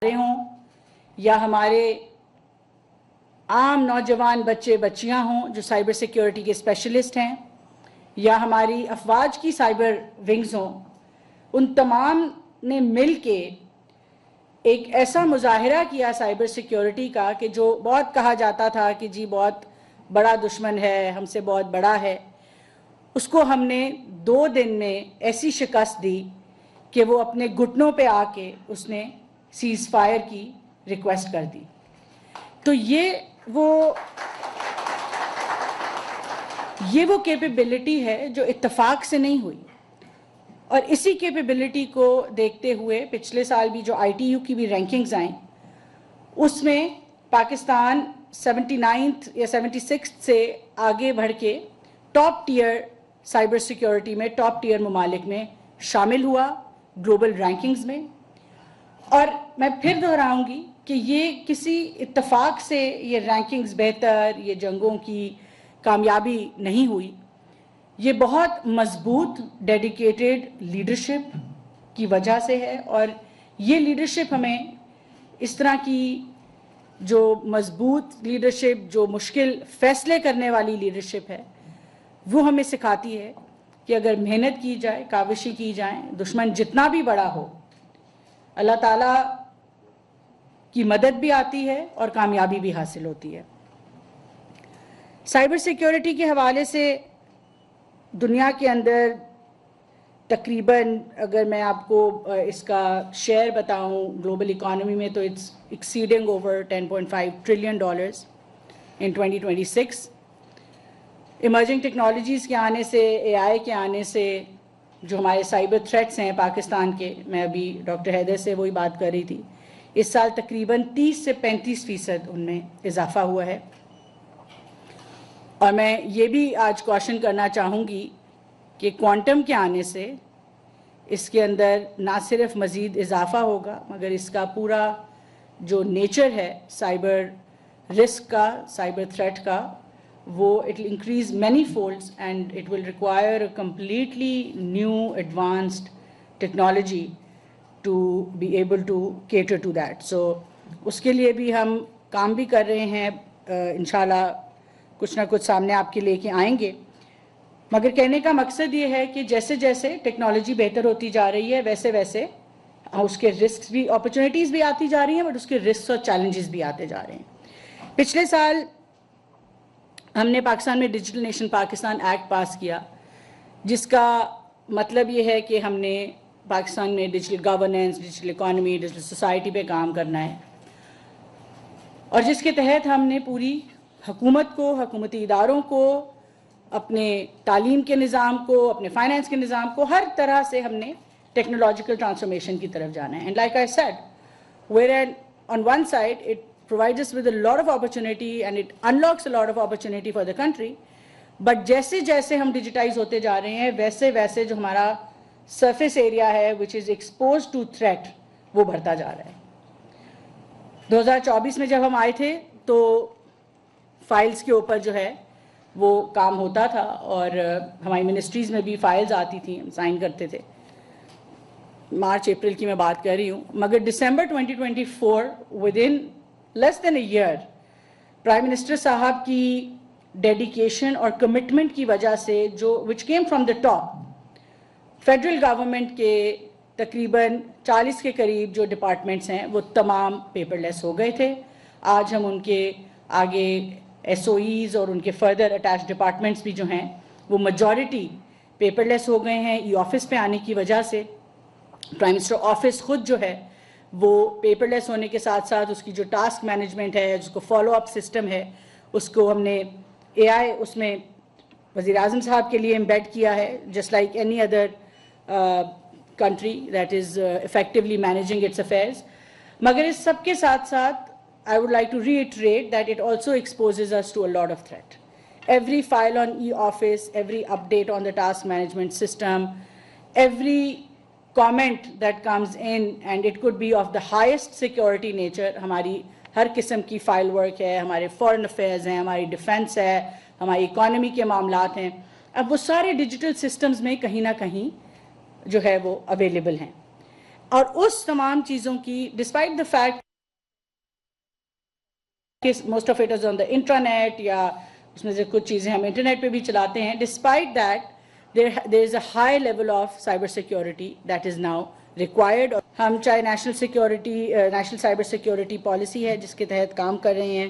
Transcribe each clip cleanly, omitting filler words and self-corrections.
ہوں یا ہمارے عام نوجوان بچے بچیاں ہوں جو سائبر سیکیورٹی کے اسپیشلسٹ ہیں یا ہماری افواج کی سائبر ونگز ہوں، ان تمام نے مل کے ایک ایسا مظاہرہ کیا سائبر سیکیورٹی کا کہ جو بہت کہا جاتا تھا کہ جی بہت بڑا دشمن ہے، ہم سے بہت بڑا ہے، اس کو ہم نے 2 دن میں ایسی شکست دی کہ وہ اپنے گھٹنوں پہ آ کے اس نے سیز فائر کی ریکویسٹ کر دی۔ تو یہ وہ کیپیبلٹی ہے جو اتفاق سے نہیں ہوئی، اور اسی کیپیبلٹی کو دیکھتے ہوئے پچھلے سال بھی جو آئی ٹی یو کی بھی رینکنگز آئیں، اس میں پاکستان 79 یا 76 سے آگے بڑھ کے ٹاپ ٹیئر سائبر سیکیورٹی میں ٹاپ ٹیئر ممالک میں شامل ہوا گلوبل رینکنگز میں۔ اور میں پھر دہراؤں گی کہ یہ کسی اتفاق سے یہ رینکنگز بہتر، یہ جنگوں کی کامیابی نہیں ہوئی، یہ بہت مضبوط ڈیڈیکیٹڈ لیڈرشپ کی وجہ سے ہے، اور یہ لیڈرشپ ہمیں اس طرح کی جو مضبوط لیڈرشپ، جو مشکل فیصلے کرنے والی لیڈرشپ ہے، وہ ہمیں سکھاتی ہے کہ اگر محنت کی جائے، کاوشیں کی جائیں، دشمن جتنا بھی بڑا ہو، اللہ تعالیٰ کی مدد بھی آتی ہے اور کامیابی بھی حاصل ہوتی ہے۔ سائبر سیکیورٹی کے حوالے سے دنیا کے اندر تقریباً اگر میں آپ کو اس کا شیئر بتاؤں گلوبل اکانومی میں، تو it's exceeding over $10.5 trillion in 2026۔ Emerging technologies کے آنے سے، اے آئی کے آنے سے جو ہمارے سائبر تھریٹس ہیں پاکستان کے، میں ابھی ڈاکٹر حیدر سے وہی بات کر رہی تھی، اس سال تقریباً 30 سے 35% ان میں اضافہ ہوا ہے۔ اور میں یہ بھی آج کوشچن کرنا چاہوں گی کہ کوانٹم کے آنے سے اس کے اندر نہ صرف مزید اضافہ ہوگا، مگر اس کا پورا جو نیچر ہے سائبر رسک کا، سائبر تھریٹ کا، وہ it will increase many folds and it will require completely new advanced technology to be able to cater to that. So اس کے لیے بھی ہم کام بھی کر رہے ہیں، انشاءاللہ کچھ نہ کچھ سامنے آپ کے لے کے آئیں گے۔ مگر کہنے کا مقصد یہ ہے کہ جیسے جیسے ٹیکنالوجی بہتر ہوتی جا رہی ہے، ویسے ویسے اس کے رسکس بھی، اپرچونیٹیز بھی آتی جا رہی ہیں، بٹ اس کے رسکس اور چیلنجز بھی آتے جا رہے ہیں۔ پچھلے سال ہم نے پاکستان میں ڈیجیٹل نیشن پاکستان ایکٹ پاس کیا، جس کا مطلب یہ ہے کہ ہم نے پاکستان میں digital governance, digital economy, digital society پہ کام کرنا ہے، اور جس کے تحت ہم نے پوری حکومت کو، حکومتی اداروں کو، اپنے تعلیم کے نظام کو، اپنے فائنانس کے نظام کو، ہر طرح سے ہم نے ٹیکنالوجیکل ٹرانسفارمیشن کی طرف جانا ہے۔ And like I said, wherein on one side it provides us with a lot of opportunity and it unlocks a lot of opportunity for the country, but جیسے جیسے ہم ڈیجیٹائز ہوتے جا رہے ہیں، ویسے ویسے جو ہمارا سرفیس ایریا ہے which is exposed to threat، وہ بڑھتا جا رہا ہے۔ 2024 میں جب ہم آئے تھے تو فائلز کے اوپر جو ہے وہ کام ہوتا تھا، اور ہماری منسٹریز میں بھی فائلز آتی تھیں، ہم سائن کرتے تھے، مارچ اپریل کی میں بات کر رہی ہوں۔ مگر دسمبر 2024 ودن لیس دین اے ایئر، پرائم منسٹر صاحب کی ڈیڈیکیشن اور کمٹمنٹ کی وجہ سے، جو which came from the top, federal government کے تقریباً 40 کے قریب جو ڈپارٹمنٹس ہیں وہ تمام پیپر لیس ہو گئے تھے۔ آج ہم ان کے آگے ایس او ایز اور ان کے فردر اٹیچ ڈپارٹمنٹس بھی جو ہیں وہ میجورٹی پیپر لیس ہو گئے ہیں۔ ای آفس پہ آنے کی وجہ سے پرائم منسٹر آفس خود جو ہے وہ پیپر لیس ہونے کے ساتھ ساتھ اس کی جو ٹاسک مینجمنٹ ہے، جس کو فالو اپ سسٹم ہے، اس کو ہم نے اے آئی اس میں وزیر اعظم صاحب کے لیے امبیڈ کیا ہے، just like any other country that is effectively managing its affairs۔ مگر اس سب کے ساتھ ساتھ I would like to reiterate that it also exposes us to a lot of threat۔ Every file on e-office, every update on the task management system, every comment that comes in, and it could be of the highest security nature، ہماری ہر قسم کی file work ہے، ہمارے فورن affairs ہیں، ہماری defence ہے، ہماری economy کے معاملات ہیں، اب وہ سارے ڈیجیٹل سسٹمز میں کہیں نہ کہیں جو ہے وہ اویلیبل ہیں۔ اور اس تمام چیزوں کی ڈسپائٹ دا فیکٹ کہ most of it is on the internet یا اس میں سے کچھ چیزیں ہم انٹرنیٹ پہ بھی چلاتے ہیں, despite that there is a high level of cyber security that is now required. ہم چاہے نیشنل سائبر سیکیورٹی پالیسی ہے جس کے تحت کام کر رہے ہیں,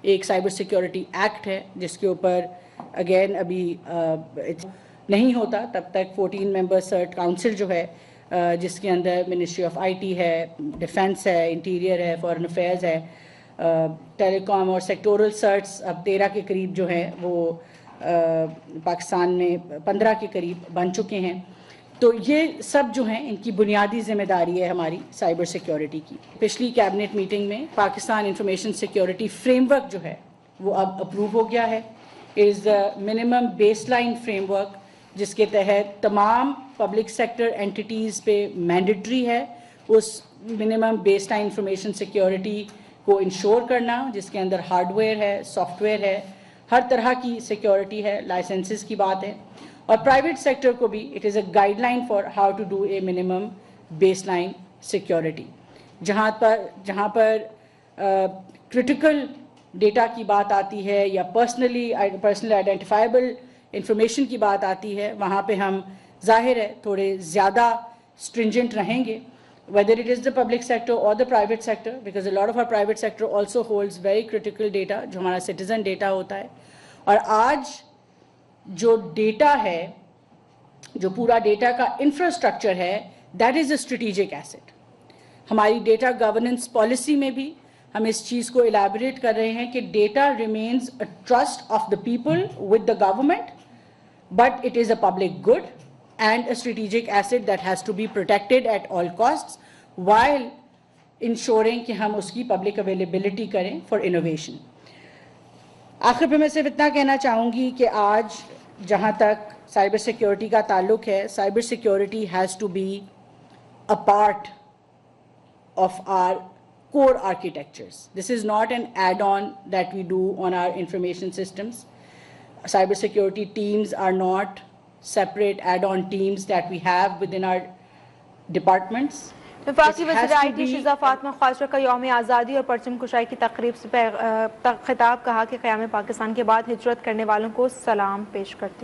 ایک سائبر سیکیورٹی ایکٹ ہے جس کے اوپر اگین ابھی نہیں ہوتا تب تک 14 ممبر سرٹ کاؤنسل جو ہے جس کے اندر منسٹری آف آئی ٹی ہے, ڈیفنس ہے, انٹیریئر ہے, فارن افیئرز ہے, ٹیلی کام اور سیکٹورل سرٹس اب 13 کے قریب جو ہیں وہ پاکستان میں 15 کے قریب بن چکے ہیں. تو یہ سب جو ہیں ان کی بنیادی ذمہ داری ہے ہماری سائبر سیکیورٹی کی. پچھلی کیبنٹ میٹنگ میں Pakistan information security framework جو ہے وہ اب اپروو ہو گیا ہے. Is the minimum baseline framework جس کے تحت تمام پبلک سیکٹر اینٹیٹیز پہ مینڈیٹری ہے اس minimum baseline information security کو انشور کرنا, جس کے اندر ہارڈ ویئر ہے, سافٹ ویئر ہے, ہر طرح کی سیکیورٹی ہے, لائسنسز کی بات ہے. اور پرائیویٹ سیکٹر کو بھی it is a guideline for how to do a minimum baseline security. جہاں پر کرٹیکل ڈیٹا کی بات آتی ہے یا پرسنل آئیڈینٹیفائبل انفارمیشن کی بات آتی ہے وہاں پہ ہم ظاہر ہے تھوڑے زیادہ اسٹرنجنٹ رہیں گے, whether it is the public sector or the private sector, because a lot of our private sector also holds very critical data جو ہمارا citizen data ہوتا ہے. اور آج جو ڈیٹا ہے, جو پورا ڈیٹا کا انفراسٹرکچر ہے, that is a strategic asset. ہماری ڈیٹا گورننس پالیسی میں بھی ہم اس چیز کو الیبوریٹ کر رہے ہیں کہ data remains a trust of the people with the government, but it is a public good and a strategic asset that has to be protected at all costs while ensuring کہ ہم اس کی public availability کریں for innovation. آخر پہ میں صرف اتنا کہنا چاہوں گی کہ آج جہاں تک سائبر سیکیورٹی کا تعلق ہے, cyber security has to be a part of our core architectures. This is not an add-on that we do on our information systems. Cyber security teams are not separate add-on teams that we have within our departments. وفاقی وزیر I T Shiza Fatima خواجہ کا یوم آزادی اور پرچم کشائی کی تقریب سے خطاب, کہا کہ قیام پاکستان کے بعد ہجرت کرنے والوں کو سلام پیش کرتی ہوں.